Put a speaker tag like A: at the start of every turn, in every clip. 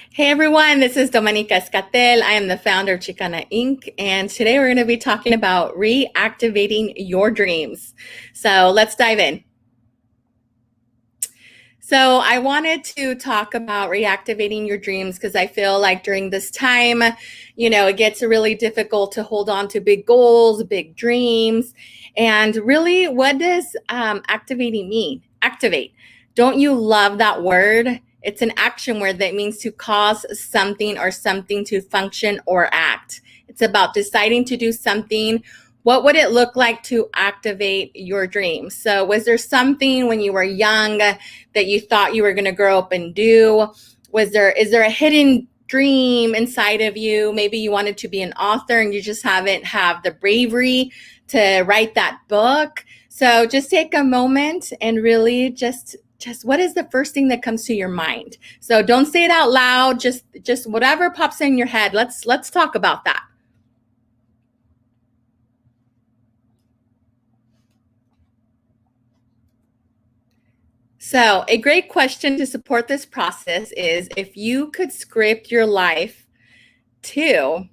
A: Hey everyone, this is Domenica Escatel. I am the founder of Chicana Inc. And today we're going to be talking about reactivating your dreams. So let's dive in. So I wanted to talk about reactivating your dreams because I feel like during this time, it gets really difficult to hold on to big goals, big dreams. And really, what does activating mean? Activate. Don't you love that word? It's an action word that means to cause something or something to function or act. It's about deciding to do something. What would it look like to activate your dreams? So was there something when you were young that you thought you were going to grow up and do? Is there a hidden dream inside of you? Maybe you wanted to be an author and you just haven't have the bravery to write that book. So just take a moment and really just what is the first thing that comes to your mind? So don't say it out loud, just whatever pops in your head. Let's talk about that. So, a great question to support this process is if you could script your life to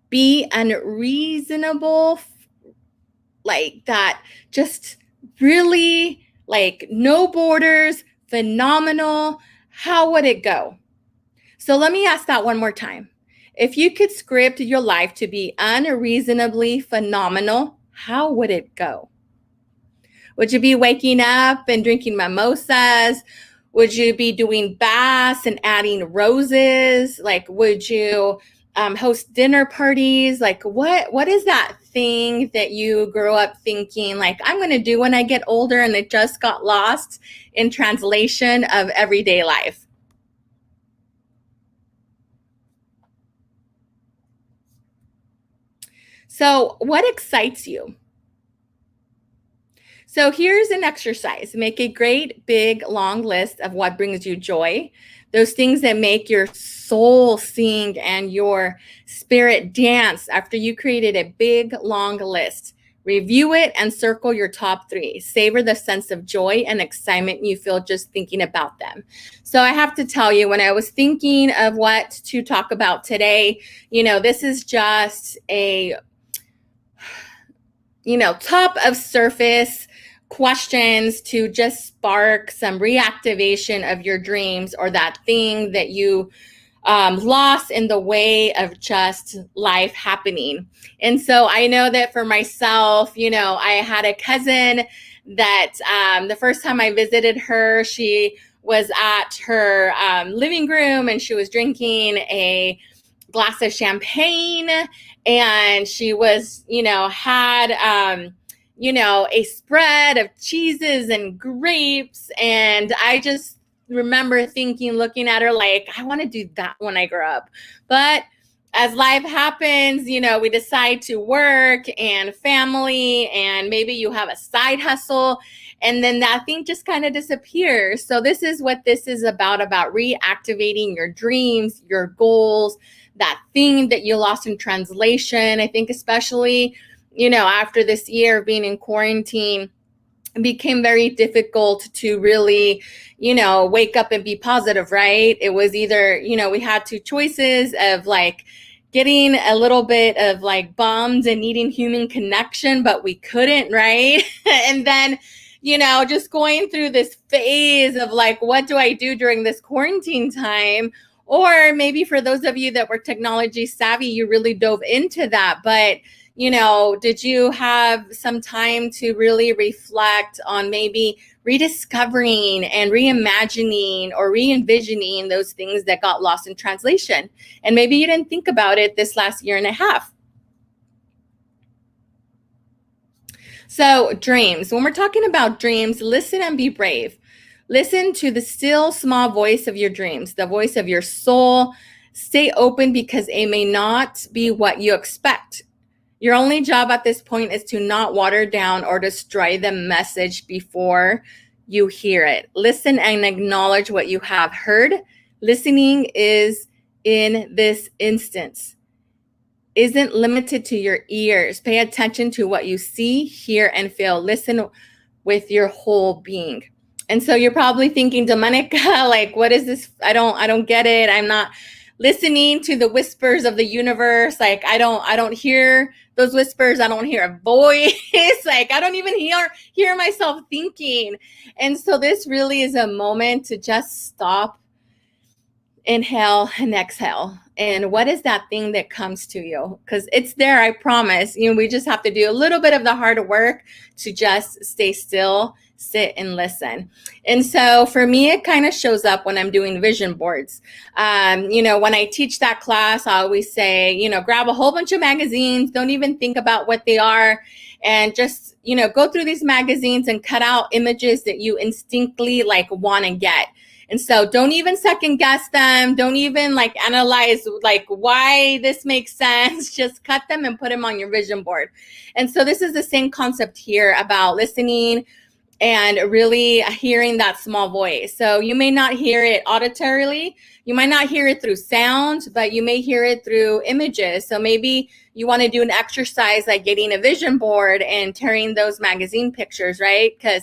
A: be unreasonable, like that, just really like no borders, phenomenal, how would it go? So, let me ask that one more time. If you could script your life to be unreasonably phenomenal, how would it go? Would you be waking up and drinking mimosas? Would you be doing baths and adding roses? Like, would you host dinner parties? Like, what is that thing that you grew up thinking, like, I'm going to do when I get older, and it just got lost in translation of everyday life? So, what excites you? So here's an exercise. Make a great, big, long list of what brings you joy, those things that make your soul sing and your spirit dance after you created a big, long list. Review it and circle your top three. Savor the sense of joy and excitement you feel just thinking about them. So I have to tell you, when I was thinking of what to talk about today, this is just a top of surface questions to just spark some reactivation of your dreams or that thing that you lost in the way of just life happening. And so I know that for myself, I had a cousin that the first time I visited her, she was at her living room and she was drinking a glass of champagne, and she was had a spread of cheeses and grapes, and I just remember thinking, looking at her like, I want to do that when I grow up. But as life happens, we decide to work and family, and maybe you have a side hustle, and then that thing just kind of disappears. So this is what this is about reactivating your dreams, your goals, that thing that you lost in translation. I think especially, after this year of being in quarantine, it became very difficult to really, wake up and be positive, right? It was either, we had two choices of like getting a little bit of like bummed and needing human connection, but we couldn't, right? And then, just going through this phase of like, what do I do during this quarantine time? Or maybe for those of you that were technology savvy, you really dove into that. But, did you have some time to really reflect on maybe rediscovering and reimagining or re-envisioning those things that got lost in translation? And maybe you didn't think about it this last year and a half. So dreams, when we're talking about dreams, listen and be brave. Listen to the still small voice of your dreams, the voice of your soul. Stay open because it may not be what you expect. Your only job at this point is to not water down or destroy the message before you hear it. Listen and acknowledge what you have heard. Listening is, in this instance, isn't limited to your ears. Pay attention to what you see, hear, and feel. Listen with your whole being. And so you're probably thinking, Domenica, like, what is this? I don't get it. I'm not listening to the whispers of the universe. Like, I don't hear those whispers. I don't hear a voice. Like, I don't even hear myself thinking. And so this really is a moment to just stop, inhale and exhale. And what is that thing that comes to you? Because it's there, I promise. We just have to do a little bit of the hard work to just stay still, sit and listen. And so for me, it kind of shows up when I'm doing vision boards. When I teach that class, I always say, grab a whole bunch of magazines, don't even think about what they are, and just, go through these magazines and cut out images that you instinctively want to get. And so don't even second guess them. Don't even analyze why this makes sense. Just cut them and put them on your vision board. And so this is the same concept here about listening and really hearing that small voice. So you may not hear it auditorily. You might not hear it through sound, but you may hear it through images. So maybe you want to do an exercise like getting a vision board and tearing those magazine pictures, right? Because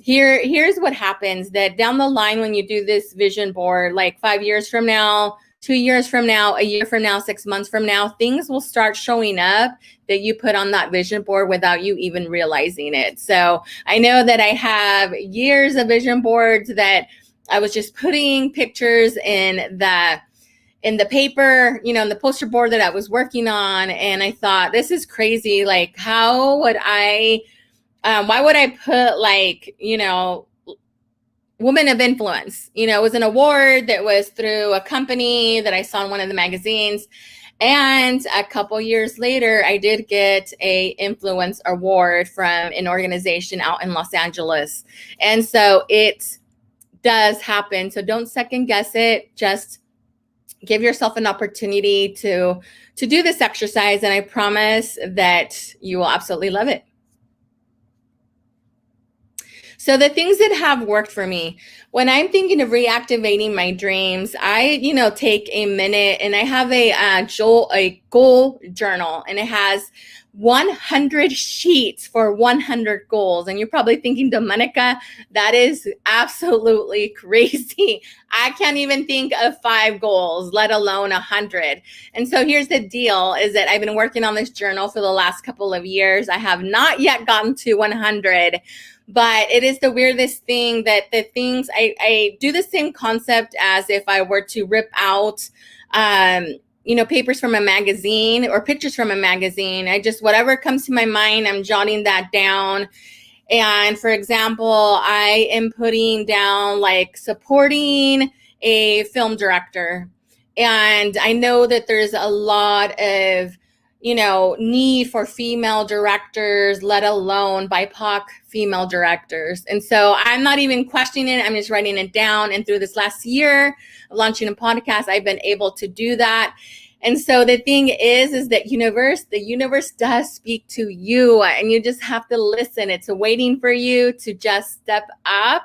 A: here's what happens, that down the line when you do this vision board, 5 years from now, 2 years from now, a year from now, 6 months from now, things will start showing up that you put on that vision board without you even realizing it. So I know that I have years of vision boards that I was just putting pictures in the paper, in the poster board that I was working on. And I thought, this is crazy. How would why would I put woman of influence? It was an award that was through a company that I saw in one of the magazines. And a couple years later, I did get a influence award from an organization out in Los Angeles. And so it does happen. So don't second guess it. Just give yourself an opportunity to do this exercise. And I promise that you will absolutely love it. So the things that have worked for me, when I'm thinking of reactivating my dreams, I, take a minute and I have a goal journal, and it has 100 sheets for 100 goals. And you're probably thinking, Domenica, that is absolutely crazy. I can't even think of 5 goals, let alone 100. And so here's the deal, is that I've been working on this journal for the last couple of years. I have not yet gotten to 100. But it is the weirdest thing that the things I do the same concept as if I were to rip out, papers from a magazine or pictures from a magazine. Whatever comes to my mind, I'm jotting that down. And for example, I am putting down supporting a film director. And I know that there's a lot of need for female directors, let alone BIPOC female directors. And so I'm not even questioning it. I'm just writing it down. And through this last year of launching a podcast, I've been able to do that. And so the thing is that the universe does speak to you, and you just have to listen. It's waiting for you to just step up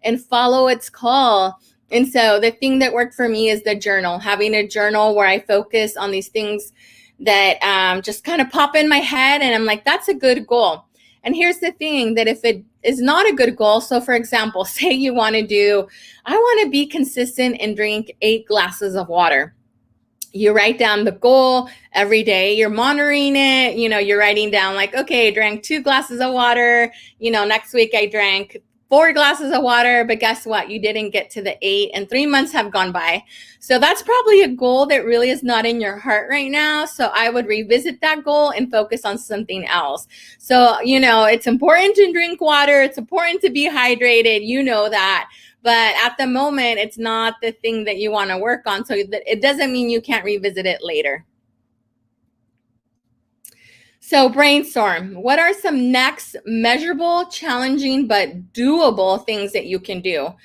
A: and follow its call. And so the thing that worked for me is the journal, having a journal where I focus on these things that just kind of pop in my head, and I'm like, that's a good goal. And here's the thing, that if it is not a good goal, so for example, say you want to I want to be consistent and drink 8 glasses of water. You write down the goal every day. You're monitoring it. You're writing down okay, I drank 2 glasses of water. Next week I drank 4 glasses of water, but guess what? You didn't get to the 8, and 3 months have gone by. So that's probably a goal that really is not in your heart right now. So I would revisit that goal and focus on something else. So, it's important to drink water. It's important to be hydrated. You know that. But at the moment, it's not the thing that you want to work on. So it doesn't mean you can't revisit it later. So brainstorm. What are some next measurable, challenging, but doable things that you can do?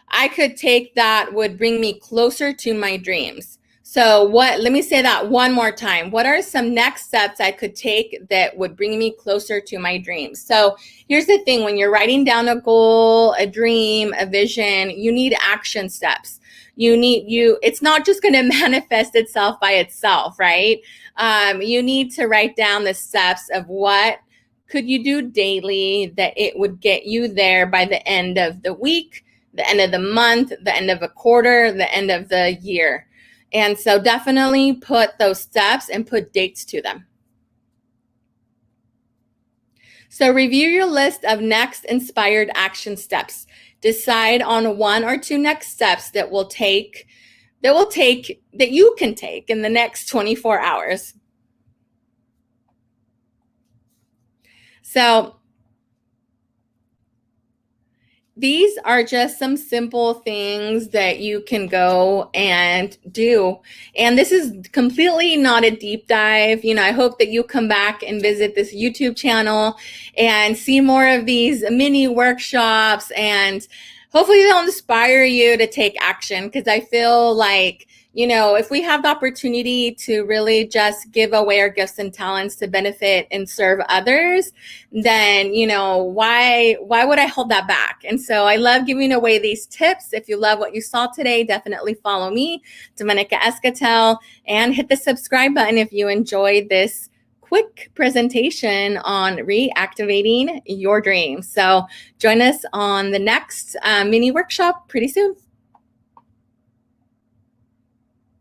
A: I could take that would bring me closer to my dreams. So let me say that one more time. What are some next steps I could take that would bring me closer to my dreams? So here's the thing, when you're writing down a goal, a dream, a vision, you need action steps. It's not just going to manifest itself by itself, right? You need to write down the steps of what could you do daily that it would get you there by the end of the week, the end of the month, the end of a quarter, the end of the year? And so definitely put those steps and put dates to them. So review your list of next inspired action steps. Decide on 1 or 2 next steps that you can take in the next 24 hours. So these are just some simple things that you can go and do. And this is completely not a deep dive. I hope that you come back and visit this YouTube channel and see more of these mini workshops, and hopefully they'll inspire you to take action, because I feel like, if we have the opportunity to really just give away our gifts and talents to benefit and serve others, then, why would I hold that back? And so I love giving away these tips. If you love what you saw today, definitely follow me, Domenica Escatel, and hit the subscribe button if you enjoyed this quick presentation on reactivating your dreams. So join us on the next mini workshop pretty soon.